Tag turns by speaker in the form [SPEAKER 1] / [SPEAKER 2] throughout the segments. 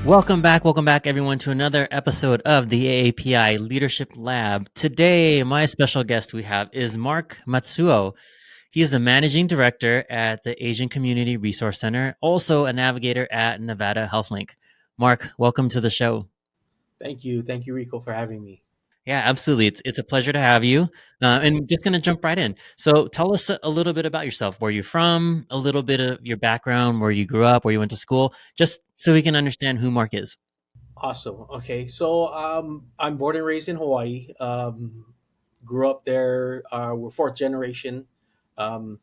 [SPEAKER 1] Welcome back, everyone, to another episode of the AAPI Leadership Lab. Today, my special guest we have is Marc Matsuo. He is the managing director at the Asian Community Resource Center, also a navigator at Nevada HealthLink. Marc, welcome to the show.
[SPEAKER 2] Thank you, Rico, for having me.
[SPEAKER 1] Yeah, absolutely. It's a pleasure to have you. And just going to jump right in. So, tell us a little bit about yourself. Where you're from, a little bit of your background, where you grew up, where you went to school, just so we can understand who Marc is.
[SPEAKER 2] Awesome. Okay, so I'm born and raised in Hawaii. Grew up there. We're fourth generation. Um,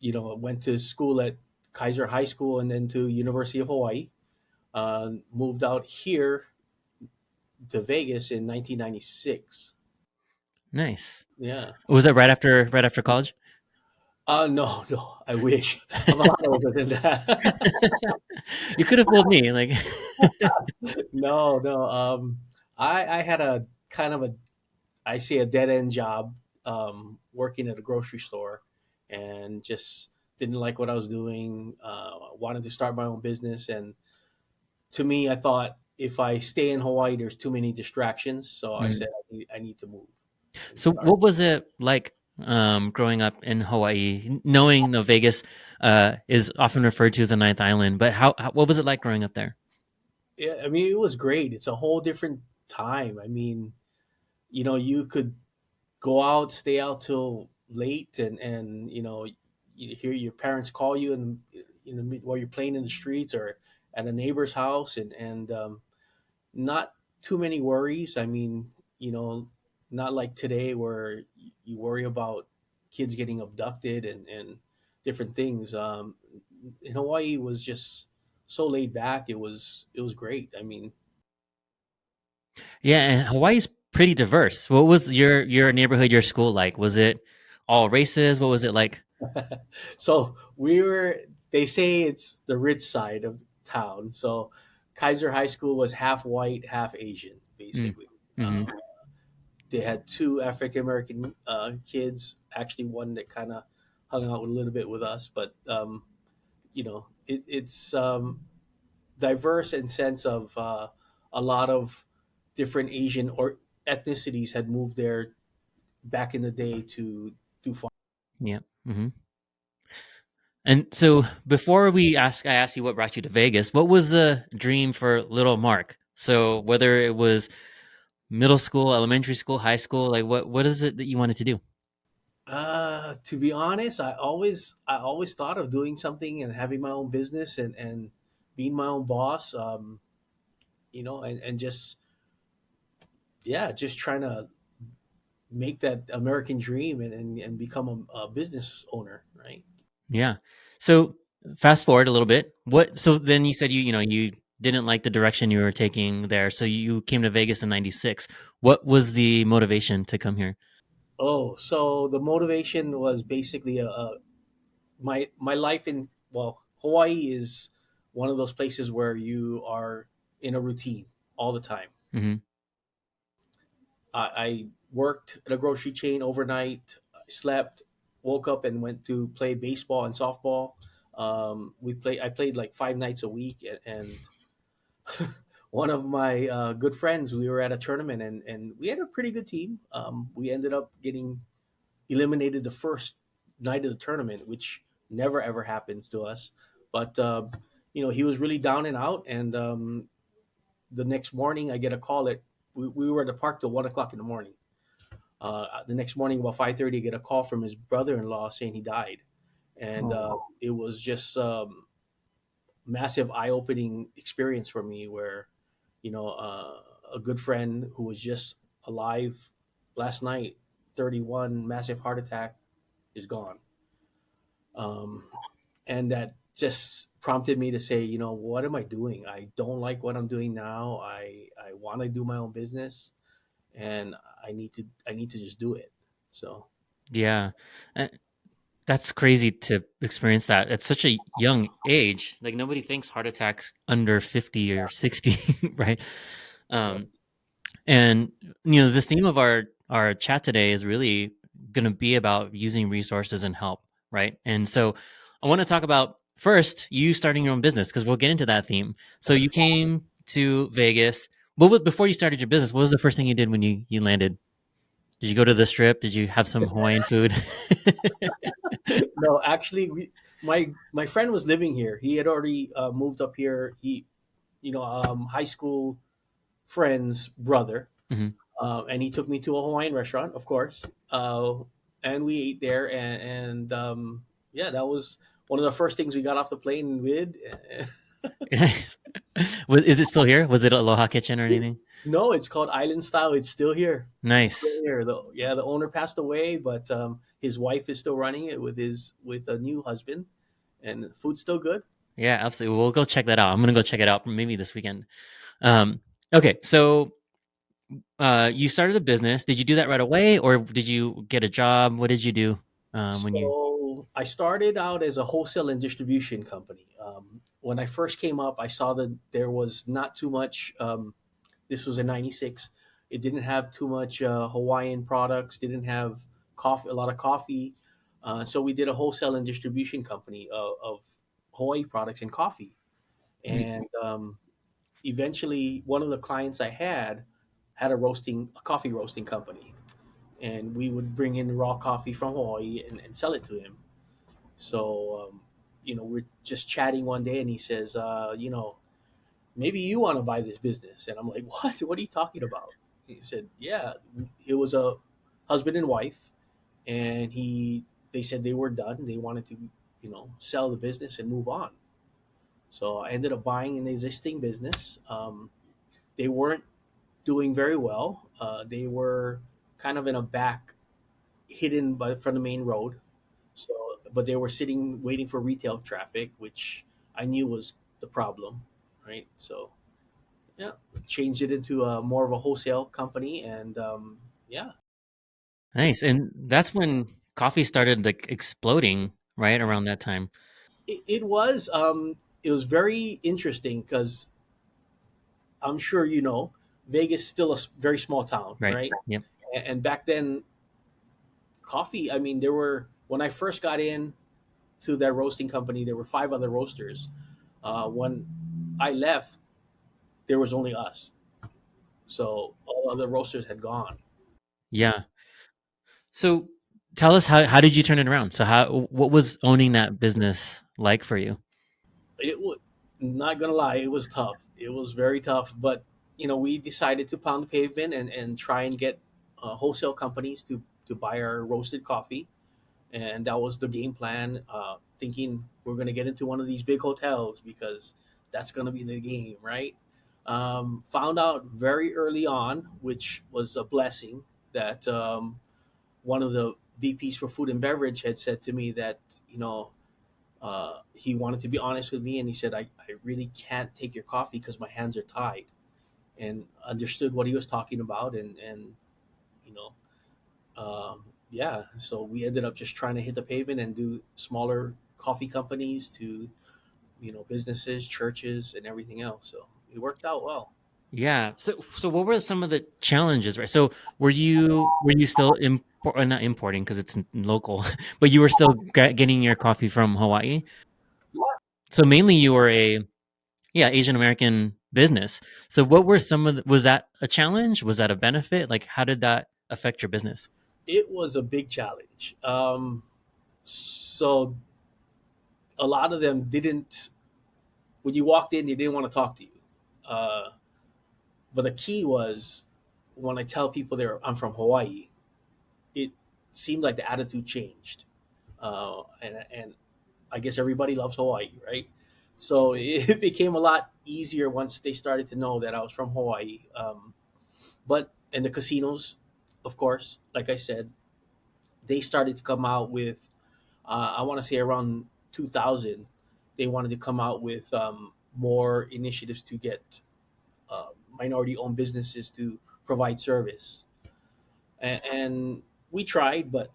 [SPEAKER 2] went to school at Kaiser High School and then to University of Hawaii. Moved out here to Vegas in 1996.
[SPEAKER 1] Nice.
[SPEAKER 2] Yeah.
[SPEAKER 1] Was it right after college?
[SPEAKER 2] No, no. I wish I'm a lot older than that.
[SPEAKER 1] You could have told me, like,
[SPEAKER 2] No, no. I had a kind of a I say a dead end job, working at a grocery store, and just didn't like what I was doing. Wanted to start my own business, and to me, I thought if I stay in Hawaii, there's too many distractions. So I
[SPEAKER 1] mm.
[SPEAKER 2] said I need to move and
[SPEAKER 1] So
[SPEAKER 2] start.
[SPEAKER 1] what was it like growing up in Hawaii, knowing the Vegas is often referred to as the ninth island, but what was it like growing up there?
[SPEAKER 2] Yeah, I mean, it was great. It's a whole different time. I mean, you could go out, stay out till late, and you hear your parents call you and while you're playing in the streets or at a neighbor's house, and not too many worries. I mean, not like today where you worry about kids getting abducted and different things. In Hawaii was just so laid back. It was great. I mean,
[SPEAKER 1] Yeah, and Hawaii's pretty diverse. What was your neighborhood, your school like? Was it all races? What was it like?
[SPEAKER 2] so they say it's the rich side of town. So Kaiser High School was half white, half Asian,
[SPEAKER 1] Mm,
[SPEAKER 2] basically.
[SPEAKER 1] hmm
[SPEAKER 2] They had two African American kids, actually one that kind of hung out a little bit with us, but it's diverse in sense of a lot of different Asian or ethnicities had moved there back in the day to do farm.
[SPEAKER 1] Yeah. And so before I asked you what brought you to Vegas. What was the dream for little Marc? So whether it was middle school, elementary school, high school, like what is it that you wanted to do?
[SPEAKER 2] To be honest, I always thought of doing something and having my own business and being my own boss. And just, yeah, just trying to make that American dream and become a business owner, right?
[SPEAKER 1] Yeah. So fast forward a little bit. So then you said you didn't like the direction you were taking there. So you came to Vegas in 96. What was the motivation to come here?
[SPEAKER 2] Oh, so the motivation was basically my life in, well, Hawaii is one of those places where you are in a routine all the time.
[SPEAKER 1] Hmm
[SPEAKER 2] I worked at a grocery chain overnight, slept, woke up, and went to play baseball and softball. I played like 5 nights a week, and one of my good friends, we were at a tournament, and we had a pretty good team. We ended up getting eliminated the first night of the tournament, which never ever happens to us. But he was really down and out, and the next morning I get a call at we were at the park till 1 o'clock in the morning. The next morning about 5:30, I get a call from his brother-in-law saying he died, and
[SPEAKER 1] Oh,
[SPEAKER 2] it was just massive eye-opening experience for me, where a good friend who was just alive last night, 31, massive heart attack, is gone. Um, and that just prompted me to say, what am I doing? I don't like what I'm doing now. I want to do my own business, and I need to just do it. So
[SPEAKER 1] yeah. Uh, That's crazy to experience that at such a young age. Like nobody thinks heart attacks under 50 or 60, right?
[SPEAKER 2] yeah.
[SPEAKER 1] Um, and the theme of our chat today is really going to be about using resources and help, right? And so I want to talk about first, you starting your own business, because we'll get into that theme. So you came to Vegas. Before you started your business, what was the first thing you did when you landed? Did you go to the strip? Did you have some Hawaiian food?
[SPEAKER 2] No, actually, my friend was living here. He had already moved up here. High school friend's brother,
[SPEAKER 1] Mhm.
[SPEAKER 2] and he took me to a Hawaiian restaurant, of course, and we ate there. And yeah, that was one of the first things we got off the plane with.
[SPEAKER 1] Nice. Is it still here? Was it Aloha Kitchen or anything?
[SPEAKER 2] No, it's called Island Style. It's still here. It's still
[SPEAKER 1] Nice.
[SPEAKER 2] here. The owner passed away, but his wife is still running it with a new husband, and the food's still good.
[SPEAKER 1] Yeah, absolutely. We'll go check that out. I'm gonna go check it out maybe this weekend. Um, okay, so you started a business. Did you do that right away, or did you get a job? What did you do when you?
[SPEAKER 2] So I started out as a wholesale and distribution company. When I first came up, I saw that there was not too much. This was in '96. It didn't have too much Hawaiian products. Didn't have coffee, a lot of coffee. So we did a wholesale and distribution company of Hawaii products and coffee. And eventually, one of the clients I had a coffee roasting company, and we would bring in raw coffee from Hawaii and sell it to him. So, we're just chatting one day, and he says, maybe you want to buy this business. And I'm like, what? What are you talking about? He said, yeah, it was a husband and wife, and they said they were done. They wanted to, sell the business and move on. So I ended up buying an existing business. They weren't doing very well. They were kind of in a back, hidden from the main road. So, but they were sitting waiting for retail traffic, which I knew was the problem, right? So, yeah, changed it into more of a wholesale company, and yeah,
[SPEAKER 1] Nice, and that's when coffee started like exploding, right around that time,
[SPEAKER 2] it was very interesting because I'm sure Vegas is still a very small town,
[SPEAKER 1] right?
[SPEAKER 2] right?
[SPEAKER 1] Yep.
[SPEAKER 2] And back then, coffee. I mean, there were when I first got in to that roasting company, there were five other roasters. When I left, there was only us. So all other roasters had gone.
[SPEAKER 1] Yeah. So tell us how did you turn it around? So what was owning that business like for you?
[SPEAKER 2] It was not gonna lie, it was tough. It was very tough, but we decided to pound the pavement and try and get wholesale companies to buy our roasted coffee, and that was the game plan. Thinking we're gonna get into one of these big hotels because that's gonna be the game, right? Found out very early on, which was a blessing, that one of the VPs for food and beverage had said to me that he wanted to be honest with me, and he said, I really can't take your coffee because my hands are tied, and understood what he was talking about. And you know, yeah, so we ended up just trying to hit the pavement and do smaller coffee companies to, businesses, churches, and everything else. So it worked out well.
[SPEAKER 1] Yeah. So what were some of the challenges, right? So were you still not importing because it's local, but you were still getting your coffee from Hawaii? So mainly you were a Asian American business. So what were some of was that a challenge? Was that a benefit? Like how did that affect your business?
[SPEAKER 2] It was a big challenge. So a lot of them didn't, when you walked in, they didn't want to talk to you. Uh, but the key was, when I tell people I'm from Hawaii, it seemed like the attitude changed. And I guess everybody loves Hawaii, right? So it became a lot easier once they started to know that I was from Hawaii. But and the casinos, of course, like I said, they started to come out with, I want to say around 2000, they wanted to come out with more initiatives to get minority-owned businesses to provide service. And we tried, but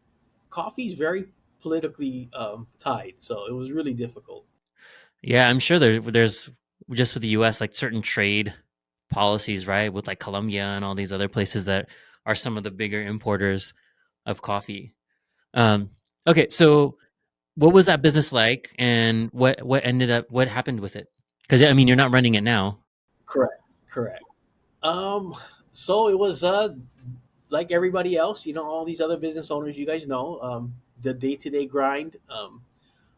[SPEAKER 2] coffee is very politically tied, so it was really difficult.
[SPEAKER 1] Yeah, I'm sure there's just with the US like certain trade policies, right? With like Colombia and all these other places that are some of the bigger importers of coffee. Um, okay, so what was that business like, and what happened with it? Because I mean, you're not running it now.
[SPEAKER 2] Correct, correct. Um, so it was like everybody else, all these other business owners, you guys know, the day to day grind,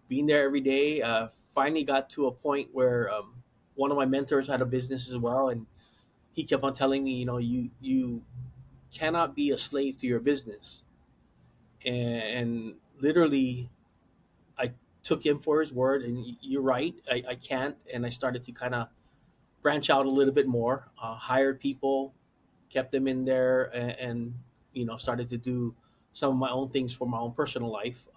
[SPEAKER 2] being there every day. Finally got to a point where one of my mentors had a business as well, and he kept on telling me, you cannot be a slave to your business, and literally, I took him for his word, and you're right, I can't, and I started to kind of branch out a little bit more, hired people, kept them in there, and started to do some of my own things for my own personal life.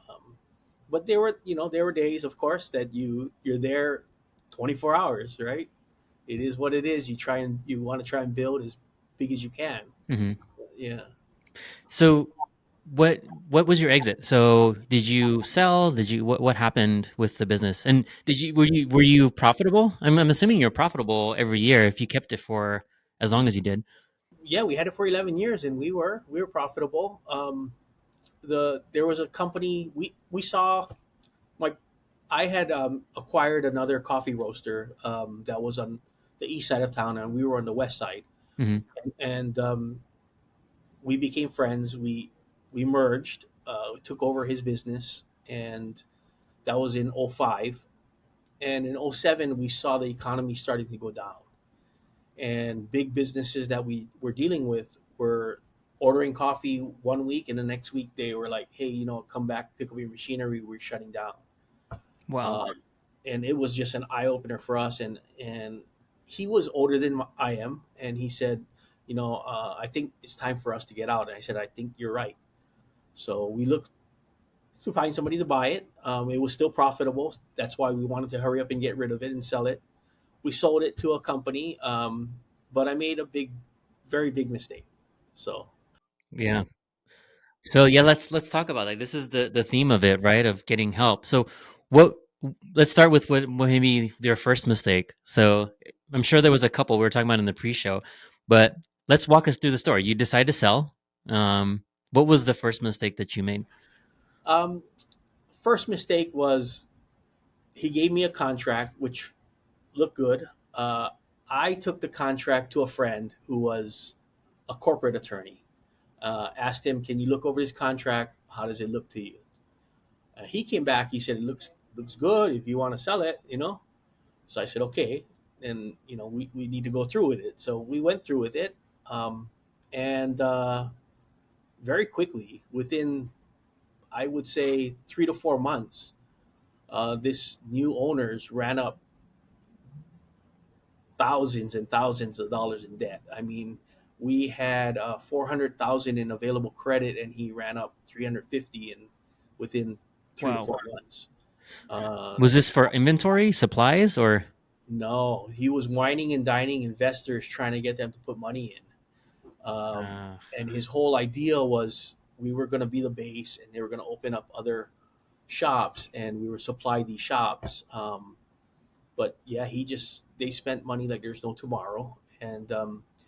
[SPEAKER 2] But there were days, of course, that you're there 24 hours, right? It is what it is. You want to try and build as big as you can.
[SPEAKER 1] Hmm.
[SPEAKER 2] Yeah.
[SPEAKER 1] So what was your exit? So did you sell? Did you what happened with the business? And did you were you profitable? I'm assuming you're profitable every year if you kept it for as long as you did.
[SPEAKER 2] Yeah, we had it for 11 years, and we were profitable. There was a company we saw. My I had acquired another coffee roaster that was on the east side of town, and we were on the west side.
[SPEAKER 1] Hmm.
[SPEAKER 2] And we became friends. We merged. We took over his business, and that was in '05. And in '07, we saw the economy starting to go down, and big businesses that we were dealing with were ordering coffee one week, and the next week they were like, "Hey, come back, pick up your machinery. We're shutting down."
[SPEAKER 1] Wow.
[SPEAKER 2] Um, and it was just an eye opener for us. And he was older than I am, and he said, I think it's time for us to get out. And I said, I think you're right. So we looked to find somebody to buy it. It was still profitable. That's why we wanted to hurry up and get rid of it and sell it. We sold it to a company, but I made a very big mistake. So
[SPEAKER 1] Yeah. So yeah, let's talk about, like, this is the theme of it, right? Of getting help. So what let's start with what maybe your first mistake. So I'm sure there was a couple we were talking about in the pre-show, but let's walk us through the story. You decide to sell. What was the first mistake that you made?
[SPEAKER 2] um, first mistake was he gave me a contract which looked good. Uh, I took the contract to a friend who was a corporate attorney. Asked him, "Can you look over this contract? How does it look to you?" He came back. He said, "It looks good. If you want to sell it." So I said, "Okay." And we need to go through with it. So we went through with it, um, and very quickly, within I would say 3 to 4 months, this new owners ran up thousands and thousands of dollars in debt. I mean, we had 400,000 in available credit, and he ran up 350 in within three to
[SPEAKER 1] Wow.
[SPEAKER 2] four months. Uh,
[SPEAKER 1] Was this for inventory, supplies, or?
[SPEAKER 2] no, he was whining and dining investors, trying to get them to put money in.
[SPEAKER 1] Uh,
[SPEAKER 2] And his whole idea was we were going to be the base, and they were going to open up other shops, and we were supply these shops. But yeah, they spent money like there's no tomorrow. And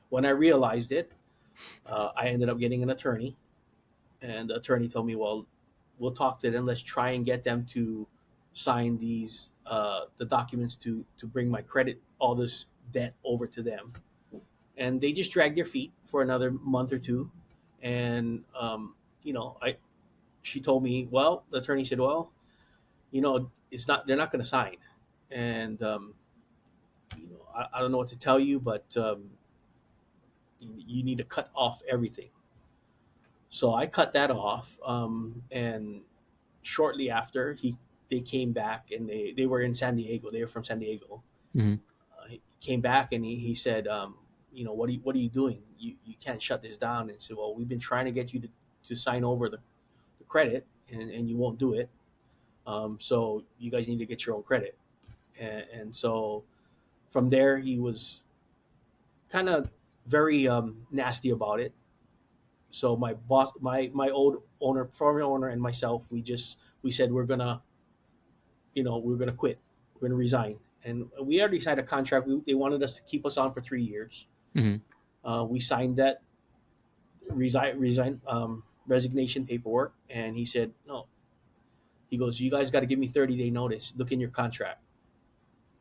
[SPEAKER 2] when I realized it, I ended up getting an attorney, and the attorney told me, "Well, we'll talk to them. Let's try and get them to sign the documents to bring my credit, all this debt over to them." And they just dragged their feet for another month or two, and I she told me, well, the attorney said, well, it's not they're not going to sign, and I don't know what to tell you, but you need to cut off everything. So I cut that off, and shortly after they came back, and they were in San Diego. They were from San Diego.
[SPEAKER 1] mhm.
[SPEAKER 2] He came back, and he said, what are you doing? You can't shut this down. And said, well, we've been trying to get you to sign over the credit, and you won't do it. So you guys need to get your own credit. And so from there, he was kind of very nasty about it. So my boss, my old owner, former owner, and myself, we said we're gonna quit, we're gonna resign, and we already signed a contract. They wanted us to keep us on for 3 years.
[SPEAKER 1] Mhm.
[SPEAKER 2] We signed that resignation paperwork, and he said, no, He goes, "You guys got to give me 30-day notice. Look in your contract."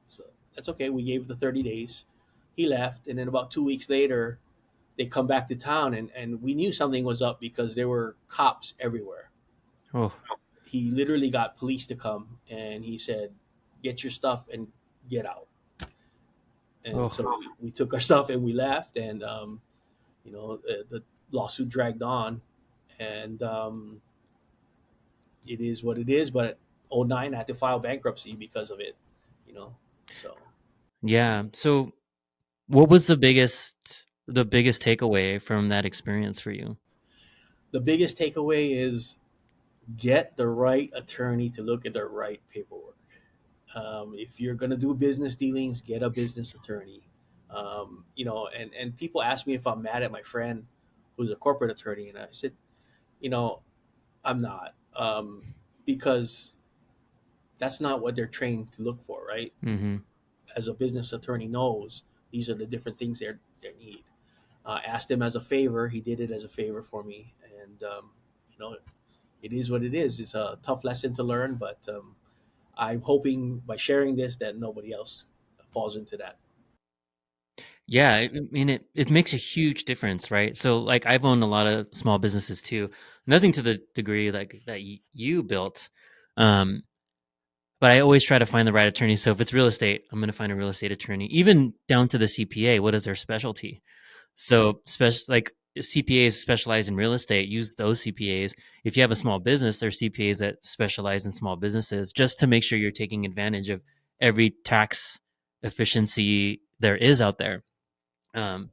[SPEAKER 2] So that's okay. We gave the 30 days. He left, and then about 2 weeks later, they come back to town, and we knew something was up because there were cops everywhere.
[SPEAKER 1] Oh,
[SPEAKER 2] He literally got police to come, and he said, "Get your stuff and get out." And
[SPEAKER 1] oh,
[SPEAKER 2] so we took our stuff and we left, and the lawsuit dragged on, and it is what it is. But '09 I had to file bankruptcy because of it, you know. So
[SPEAKER 1] yeah. So, what was the biggest takeaway from that experience for you?
[SPEAKER 2] the biggest takeaway is get the right attorney to look at the right paperwork. If you're going to do business dealings, get a business attorney. And people ask me if I'm mad at my friend who's a corporate attorney, and I said, you know, I'm not, because that's not what they're trained to look for, right?
[SPEAKER 1] Mm-hmm.
[SPEAKER 2] As a business attorney knows, these are the different things they need. Asked him as a favor. He did it as a favor for me, and you know, it is what it is. It's a tough lesson to learn, but I'm hoping by sharing this that nobody else falls into that.
[SPEAKER 1] Yeah, I mean it makes a huge difference, right? So like I've owned a lot of small businesses too. Nothing to the degree like that you built. Um, but I always try to find the right attorney. So if it's real estate, I'm going to find a real estate attorney. Even down to the CPA, what is their specialty? So special like CPAs specialize in real estate, use those CPAs. If you have a small business, there's CPAs that specialize in small businesses just to make sure you're taking advantage of every tax efficiency there is out there. Um,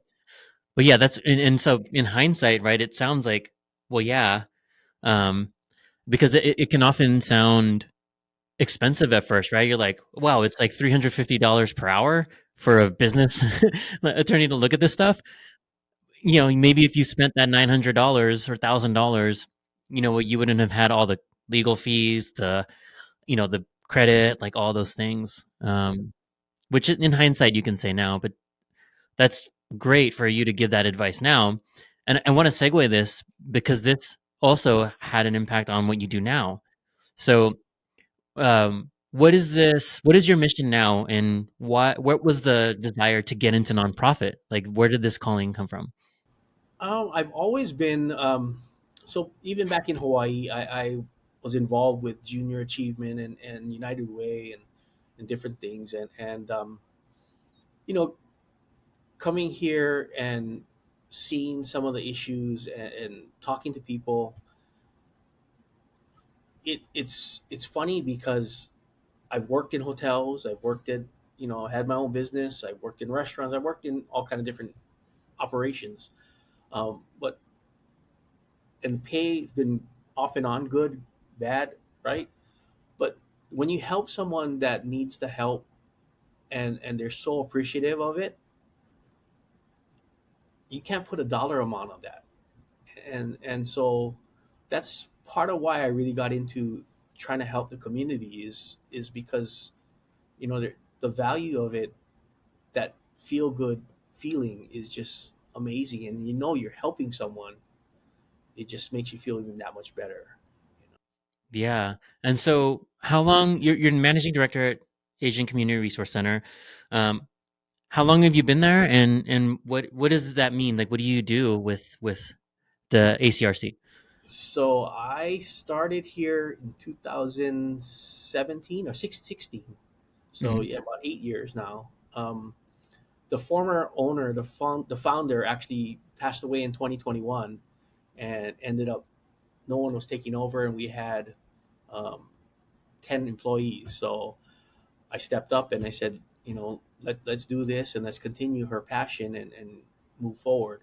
[SPEAKER 1] but yeah, and so in hindsight, right? It sounds like, well, yeah, um, because it can often sound expensive at first, right? You're like, wow, it's like $350 per hour for a business attorney to look at this stuff. Maybe if you spent that $900 or $1,000, you wouldn't have had all the legal fees, the credit, like all those things. Which in hindsight you can say now, but that's great for you to give that advice now. And I want to segue this because this also had an impact on what you do now. So, what is this? What is your mission now, and what was the desire to get into nonprofit? Like, where did this calling come from?
[SPEAKER 2] I've always been, so even back in Hawaii, I was involved with Junior Achievement and United Way and different things, and you know coming here and seeing some of the issues and talking to people, it's funny because I've worked in hotels, I've worked at, had my own business, I've worked in restaurants, I've worked in all kind of different operations, but and pay been off and on, good, bad, right? But when you help someone that needs the help, and they're so appreciative of it, you can't put a dollar amount on that. And so that's part of why I really got into trying to help the community is because the value of it, that feel good feeling is just amazing, and you're helping someone, it just makes you feel even that much better.
[SPEAKER 1] Yeah. And so, how long you're managing director at Asian Community Resource Center? Um, how long have you been there, and what does that mean? Like, what do you do with the ACRC?
[SPEAKER 2] So I started here in 2017 or 16. So
[SPEAKER 1] Hmm.
[SPEAKER 2] yeah, about 8 years now. The former owner, the founder, actually passed away in 2021, and ended up no one was taking over, and we had um, 10 employees. So I stepped up and I said, let's do this and let's continue her passion and move forward.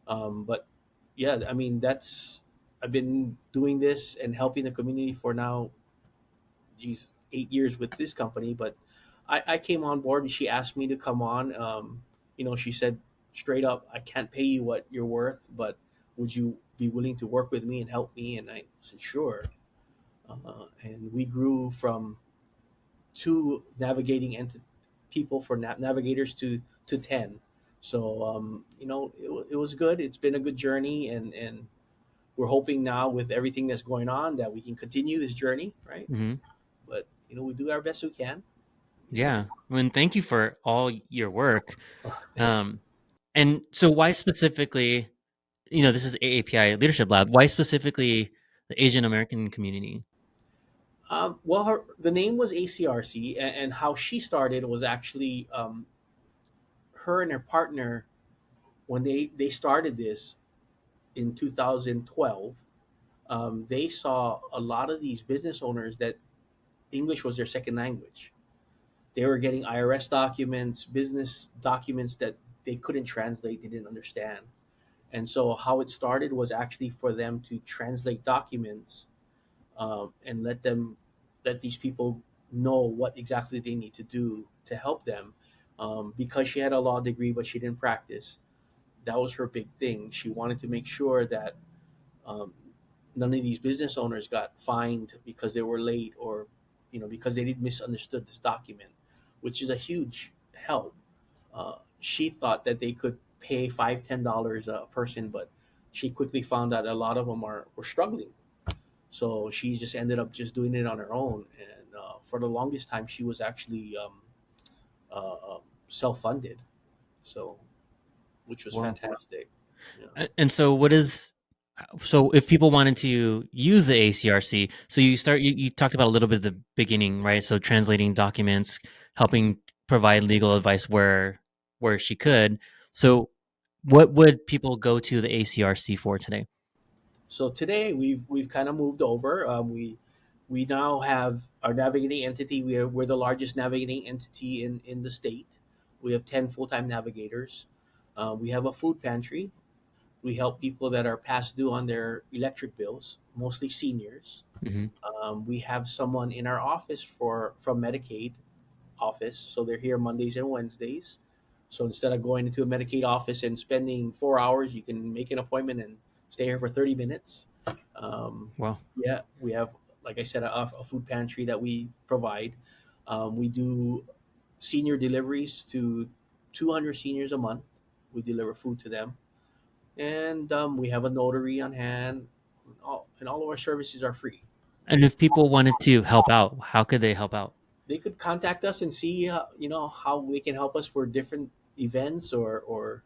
[SPEAKER 2] But yeah, I mean, I've been doing this and helping the community for now, geez, 8 years with this company. But I came on board and she asked me to come on. She said straight up, I can't pay you what you're worth, but would you be willing to work with me and help me? And I said, sure. And we grew from two navigating people for navigators to 10. So it was good. It's been a good journey, and we're hoping now with everything that's going on that we can continue this journey, right?
[SPEAKER 1] Hmm.
[SPEAKER 2] But we do our best we can. You know.
[SPEAKER 1] Yeah. I mean, thank you for all your work.
[SPEAKER 2] Oh, thank you.
[SPEAKER 1] Um, and so, why specifically? This is AAPI Leadership Lab. Why specifically the Asian American community?
[SPEAKER 2] Well, the name was ACRC, and how she started was actually her and her partner when they started this in 2012. They saw a lot of these business owners that English was their second language. They were getting IRS documents, business documents that they couldn't translate, they didn't understand. And so, how it started was actually for them to translate documents, and let these people know what exactly they need to do to help them. Because she had a law degree, but she didn't practice. That was her big thing. She wanted to make sure that um, none of these business owners got fined because they were late, or because they did misunderstood this document, which is a huge help. She thought that they could pay $5-10 a person, but she quickly found out a lot of them were struggling. So she just ended up just doing it on her own, and for the longest time she was actually self-funded. So, which was
[SPEAKER 1] Wow.
[SPEAKER 2] fantastic. Yeah.
[SPEAKER 1] And so, so if people wanted to use the ACRC, so you talked about a little bit at the beginning, right? So translating documents, helping provide legal advice where she could. So what would people go to the ACRC for today?
[SPEAKER 2] So today we've kind of moved over. We now have our navigating entity. We're the largest navigating entity in the state. We have 10 full-time navigators. We have a food pantry. We help people that are past due on their electric bills, mostly seniors.
[SPEAKER 1] Hmm.
[SPEAKER 2] We have someone in our office from Medicaid office, so they're here Mondays and Wednesdays. So instead of going into a Medicaid office and spending 4 hours, you can make an appointment and stay here for 30 minutes.
[SPEAKER 1] Wow.
[SPEAKER 2] Yeah, we have, like I said, a food pantry that we provide. We do senior deliveries to 200 seniors a month. We deliver food to them, and we have a notary on hand. And all of our services are free.
[SPEAKER 1] And if people wanted to help out, how could they help out?
[SPEAKER 2] They could contact us and see how they can help us for different events, or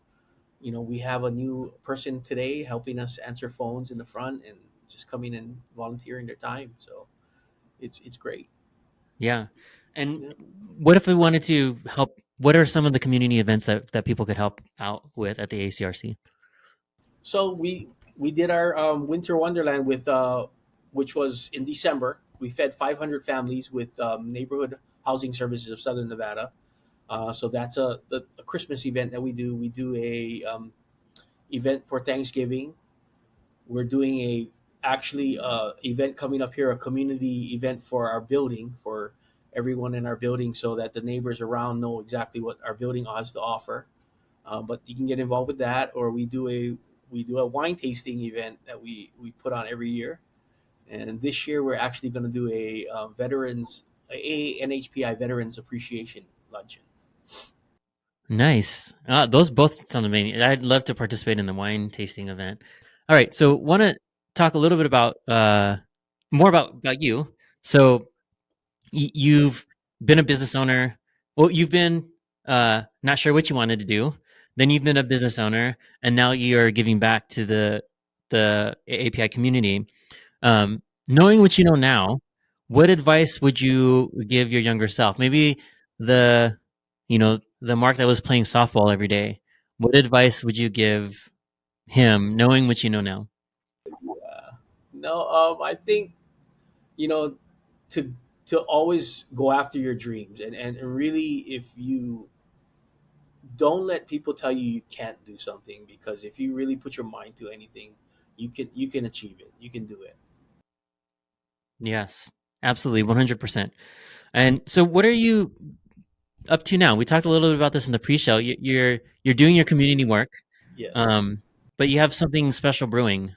[SPEAKER 2] we have a new person today helping us answer phones in the front and just coming and volunteering their time. So it's great.
[SPEAKER 1] Yeah. And
[SPEAKER 2] Yeah.
[SPEAKER 1] what if we wanted to help? What are some of the community events that people could help out with at the ACRC?
[SPEAKER 2] So we did our winter wonderland which was in December. We fed 500 families with neighborhood housing services of Southern Nevada. So that's a Christmas event that we do. We do a event for Thanksgiving. We're doing event coming up here, a community event for our building, for everyone in our building, so that the neighbors around know exactly what our building has to offer. But you can get involved with that, or we do a wine tasting event that we put on every year. And this year we're actually going to do a NHPI Veterans Appreciation Luncheon.
[SPEAKER 1] Nice. Those both sound amazing. I'd love to participate in the wine tasting event. All right, so want to talk a little bit about more about you. So you've been a business owner. Well, you've been not sure what you wanted to do. Then you've been a business owner, and now you're giving back to the API community. Knowing what you know now, what advice would you give your younger self? Maybe the Mark that was playing softball every day. What advice would you give him, knowing what you know now?
[SPEAKER 2] No, I think you know to to always go after your dreams, and really, if you don't let people tell you can't do something, because if you really put your mind to anything, you can achieve it. You can do it.
[SPEAKER 1] Yes, absolutely, 100%. And so, what are you up to now? We talked a little bit about this in the pre-show. You're doing your community work,
[SPEAKER 2] Yes,
[SPEAKER 1] um, but you have something special brewing.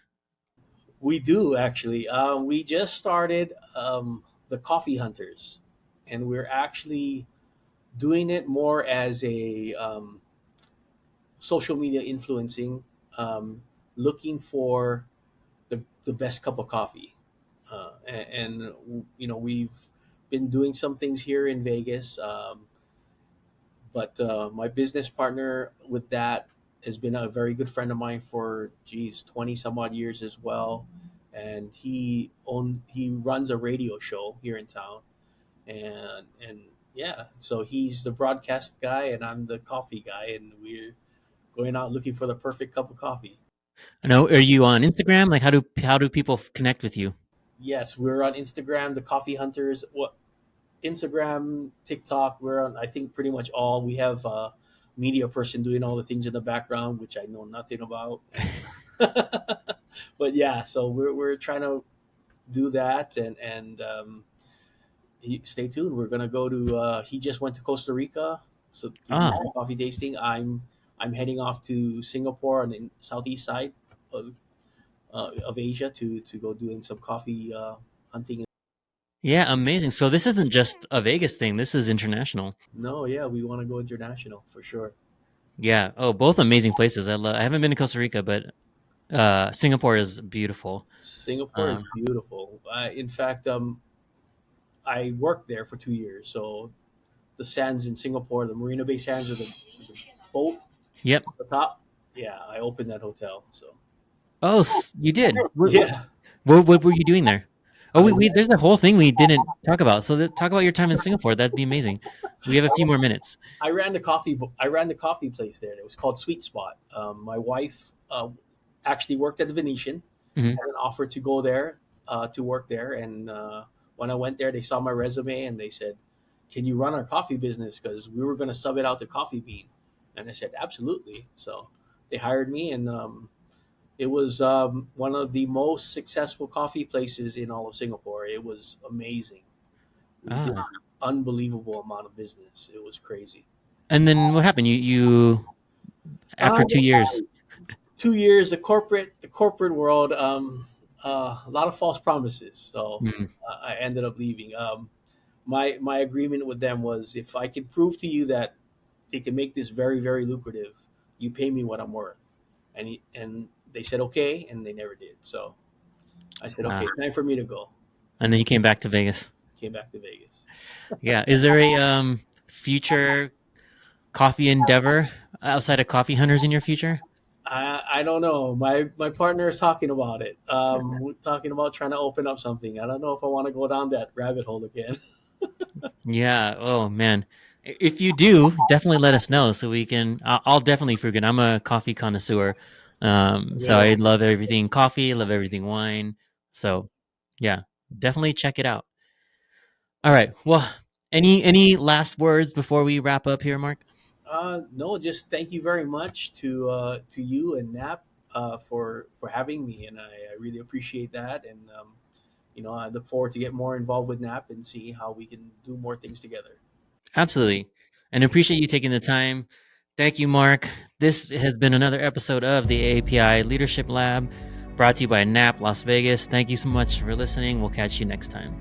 [SPEAKER 2] we do actually. We just started the Coffee Hunters, and we're actually doing it more as a social media influencing, looking for the best cup of coffee. We've been doing some things here in Vegas, but my business partner with that has been a very good friend of mine for 20 some odd years as well, and he runs a radio show here in town, and yeah, so he's the broadcast guy and I'm the coffee guy, and we're going out looking for the perfect cup of coffee.
[SPEAKER 1] I know. Are you on Instagram? Like, how do people connect with you?
[SPEAKER 2] Yes, we're on Instagram, the Coffee Hunters. What Instagram, TikTok, we're on, I think, pretty much all. We have a media person doing all the things in the background, which I know nothing about. But yeah, so we're trying to do that, and stay tuned. We're gonna go to. He just went to Costa Rica, so to do
[SPEAKER 1] Ah,
[SPEAKER 2] coffee tasting. I'm heading off to Singapore on the southeast side of Asia to go doing some coffee hunting.
[SPEAKER 1] yeah, amazing. So this isn't just a Vegas thing. This is international.
[SPEAKER 2] No, yeah, we want to go international for sure.
[SPEAKER 1] Yeah. Oh, both amazing places. I haven't been to Costa Rica, but Singapore is beautiful.
[SPEAKER 2] Singapore is
[SPEAKER 1] Um,
[SPEAKER 2] beautiful. In fact, I worked there for 2 years. So the sands in Singapore, the Marina Bay Sands, or the boat
[SPEAKER 1] yep.
[SPEAKER 2] at the top. Yeah, I opened that hotel. So
[SPEAKER 1] Oh, you did.
[SPEAKER 2] yeah,
[SPEAKER 1] What were you doing there? Oh,
[SPEAKER 2] I
[SPEAKER 1] there's a whole thing we didn't talk about. So talk about your time in Singapore. That'd be amazing. We have a few more minutes.
[SPEAKER 2] I ran the coffee. I ran the coffee place there. It was called Sweet Spot. My wife actually worked at the Venetian,
[SPEAKER 1] Hmm.
[SPEAKER 2] had an offer to go there to work there, and when I went there, they saw my resume and they said, "Can you run our coffee business?" Because we were going to sub it out to Coffee Bean, and I said, "Absolutely." So they hired me, and it was one of the most successful coffee places in all of Singapore. It was amazing. We did
[SPEAKER 1] Ah,
[SPEAKER 2] unbelievable amount of business. It was crazy.
[SPEAKER 1] and then what happened? You after
[SPEAKER 2] Uh,
[SPEAKER 1] 2 years.
[SPEAKER 2] 2 years, the corporate world, a lot of false promises. So
[SPEAKER 1] Mm.
[SPEAKER 2] I ended up leaving. My agreement with them was, if I can prove to you that they can make this very very lucrative, you pay me what I'm worth. And they said okay, and they never did. So I said
[SPEAKER 1] Ah,
[SPEAKER 2] okay, time for me to go.
[SPEAKER 1] and then you came back to Vegas.
[SPEAKER 2] Came back to Vegas.
[SPEAKER 1] Yeah. Is there a future coffee endeavor outside of coffee hunters in your future?
[SPEAKER 2] I don't know. My partner is talking about it. We're talking about trying to open up something. I don't know if I want to go down that rabbit hole again.
[SPEAKER 1] Yeah. Oh man. If you do, definitely let us know so we can. I'll definitely freaking. I'm a coffee connoisseur, so I
[SPEAKER 2] Will.
[SPEAKER 1] love everything coffee. Love everything wine. So, yeah, definitely check it out. All right. Well, any last words before we wrap up here, Mark?
[SPEAKER 2] No, just thank you very much to you and Nap for having me, and I really appreciate that. And I look forward to get more involved with Nap and see how we can do more things together.
[SPEAKER 1] Absolutely, and appreciate you taking the time. Thank you, Mark. This has been another episode of the AAPI Leadership Lab, brought to you by NAP Las Vegas. Thank you so much for listening. We'll catch you next time.